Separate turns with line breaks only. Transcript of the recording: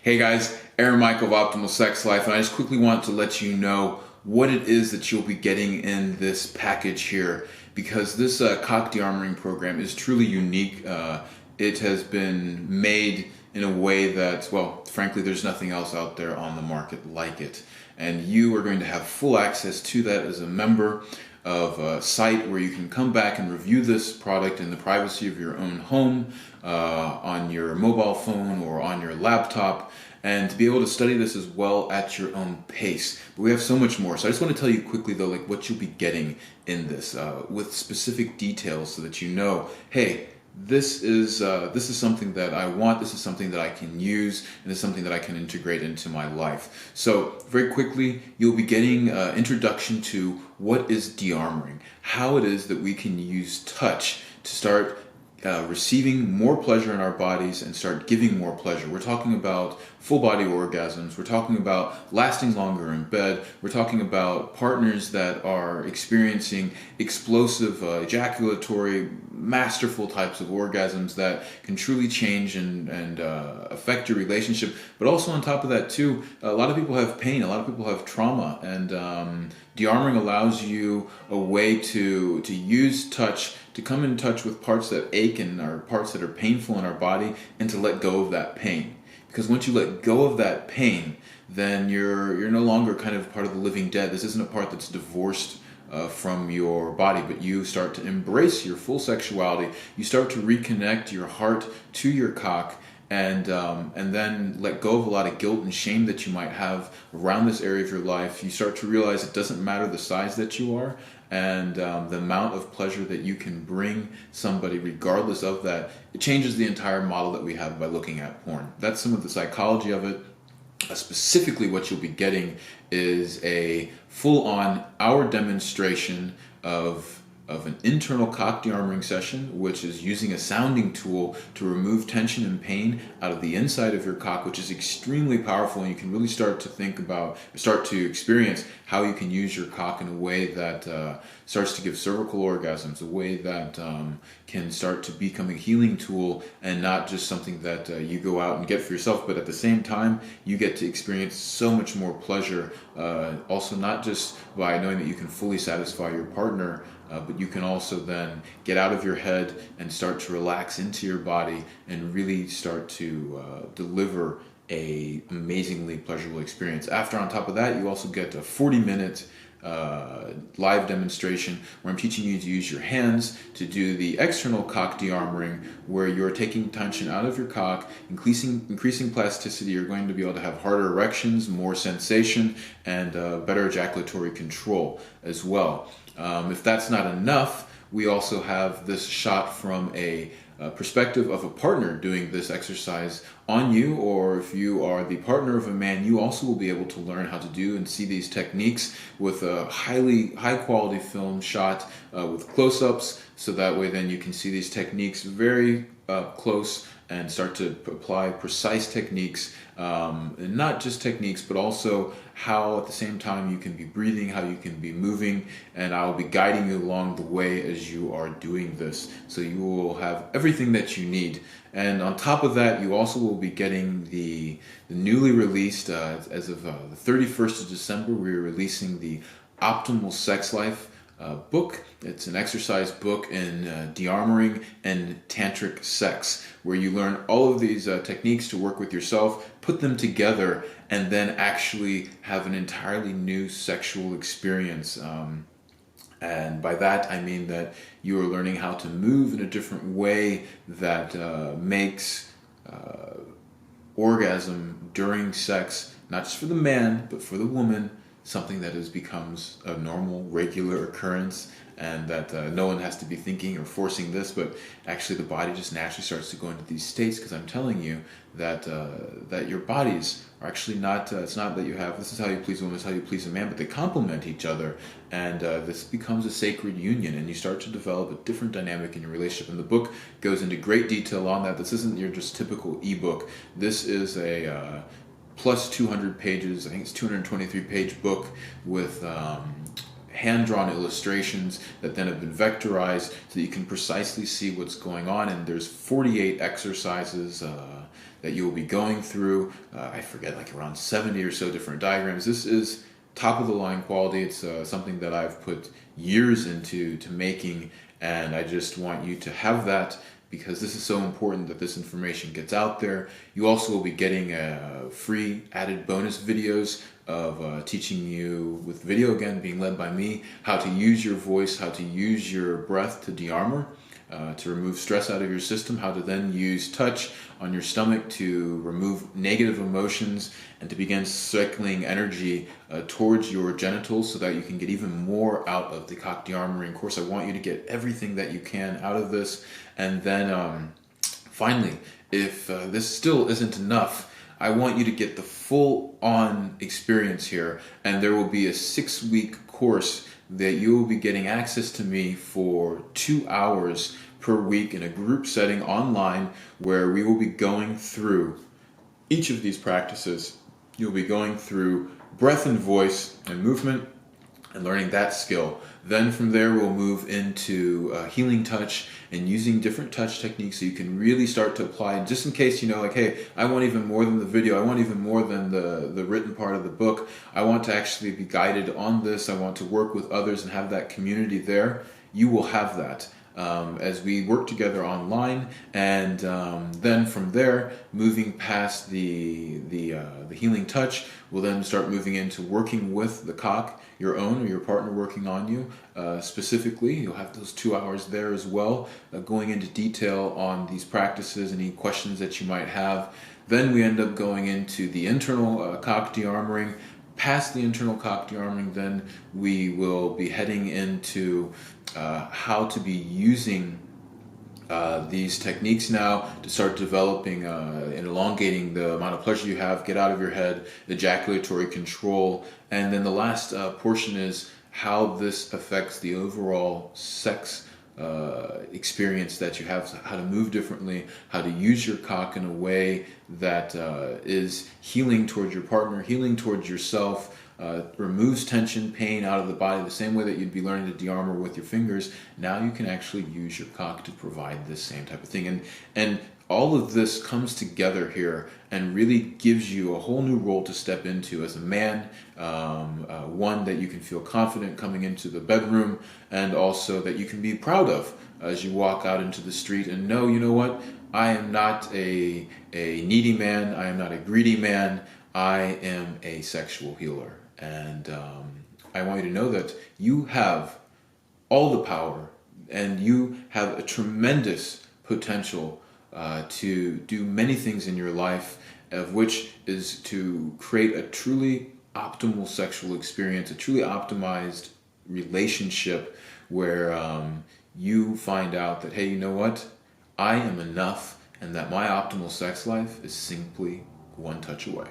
Hey guys, Aaron Michael of Optimal Sex Life, and I just quickly want to let you know what it is that you'll be getting in this package here, because this cock de-armoring program is truly unique. It has been made in a way that, well, frankly, there's nothing else out there on the market like it. And you are going to have full access to that as a member of a site where you can come back and review this product in the privacy of your own home, on your mobile phone or on your laptop, and to be able to study this as well at your own pace. But we have so much more. So I just want to tell you quickly though, like what you'll be getting in this, with specific details so that you know, hey, this is something that I want, this is something that I can use, and this is something that I can integrate into my life. So very quickly, you'll be getting introduction to what is de-armoring, how it is that we can use touch to start receiving more pleasure in our bodies and start giving more pleasure. We're talking about full body orgasms. We're talking about lasting longer in bed. We're talking about partners that are experiencing explosive, ejaculatory, masterful types of orgasms that can truly change and affect your relationship. But also on top of that too, a lot of people have pain, a lot of people have trauma, and de-armoring allows you a way to use touch to come in touch with parts that ache and are parts that are painful in our body, and to let go of that pain. Because once you let go of that pain, then you're no longer kind of part of the living dead. This isn't a part that's divorced from your body, but you start to embrace your full sexuality. You start to reconnect your heart to your cock, and then let go of a lot of guilt and shame that you might have around this area of your life. You start to realize it doesn't matter the size that you are, and the amount of pleasure that you can bring somebody regardless of that. It changes the entire model that we have by looking at porn. That's some of the psychology of it. Specifically, what you'll be getting is a full-on hour demonstration of an internal cock de-armoring session, which is using a sounding tool to remove tension and pain out of the inside of your cock, which is extremely powerful, and you can really start to experience how you can use your cock in a way that starts to give cervical orgasms, a way that can start to become a healing tool and not just something that you go out and get for yourself, but at the same time you get to experience so much more pleasure, also not just by knowing that you can fully satisfy your partner, but you can also then get out of your head and start to relax into your body and really start to deliver a amazingly pleasurable experience. After, on top of that, you also get a 40-minute live demonstration where I'm teaching you to use your hands to do the external cock de-armoring, where you're taking tension out of your cock, increasing plasticity. You're going to be able to have harder erections, more sensation, and better ejaculatory control as well. If that's not enough, we also have this shot from a perspective of a partner doing this exercise on you, or if you are the partner of a man, you also will be able to learn how to do and see these techniques with a high quality film shot with close-ups, so that way then you can see these techniques very close and start to apply precise techniques, and not just techniques, but also how at the same time you can be breathing, how you can be moving, and I will be guiding you along the way as you are doing this. So you will have everything that you need. And on top of that, you also will be getting the newly released, as of the 31st of December, we're releasing the Optimal Sex Life book. It's an exercise book in de-armoring and tantric sex, where you learn all of these techniques to work with yourself, put them together, and then actually have an entirely new sexual experience. And by that I mean that you are learning how to move in a different way that makes orgasm during sex, not just for the man, but for the woman, something that becomes a normal, regular occurrence, and that no one has to be thinking or forcing this, but actually the body just naturally starts to go into these states, because I'm telling you that that your bodies are actually not, it's not that you have, this is how you please a woman, this is how you please a man, but they complement each other, and this becomes a sacred union, and you start to develop a different dynamic in your relationship. And the book goes into great detail on that. This isn't your just typical ebook. This is a plus 200 pages, I think it's 223 page book with hand-drawn illustrations that then have been vectorized so that you can precisely see what's going on. And there's 48 exercises that you'll be going through. I forget, like around 70 or so different diagrams. This is top of the line quality. It's something that I've put years into making, and I just want you to have that, because this is so important that this information gets out there. You also will be getting free added bonus videos of teaching you, with video again being led by me, how to use your voice, how to use your breath to de-armor, to remove stress out of your system, how to then use touch on your stomach to remove negative emotions and to begin cycling energy towards your genitals so that you can get even more out of the cock de-armoring course. I want you to get everything that you can out of this. And then finally, if this still isn't enough, I want you to get the full-on experience here, and there will be a 6-week course that you will be getting access to me for 2 hours per week in a group setting online, where we will be going through each of these practices. You'll be going through breath and voice and movement and learning that skill. Then from there we'll move into healing touch and using different touch techniques so you can really start to apply. Just in case, you know, like, hey, I want even more than the video, I want even more than the written part of the book. I want to actually be guided on this. I want to work with others and have that community there. You will have that as we work together online, and then from there, moving past the healing touch, we'll then start moving into working with the cock, your own or your partner working on you specifically. You'll have those 2 hours there as well, going into detail on these practices, any questions that you might have. Then we end up going into the internal cock de-armoring. Past the internal cock de-armoring, then we will be heading into how to be using these techniques now to start developing and elongating the amount of pleasure you have, get out of your head, ejaculatory control, and then the last portion is how this affects the overall sex experience that you have, how to move differently, how to use your cock in a way that is healing towards your partner, healing towards yourself, removes tension, pain out of the body, the same way that you'd be learning to de-armor with your fingers. Now you can actually use your cock to provide this same type of thing. And all of this comes together here and really gives you a whole new role to step into as a man, one that you can feel confident coming into the bedroom, and also that you can be proud of as you walk out into the street and know, you know what, I am not a needy man, I am not a greedy man, I am a sexual healer. And I want you to know that you have all the power and you have a tremendous potential to do many things in your life, of which is to create a truly optimal sexual experience, a truly optimized relationship where you find out that, hey, you know what? I am enough, and that my optimal sex life is simply one touch away.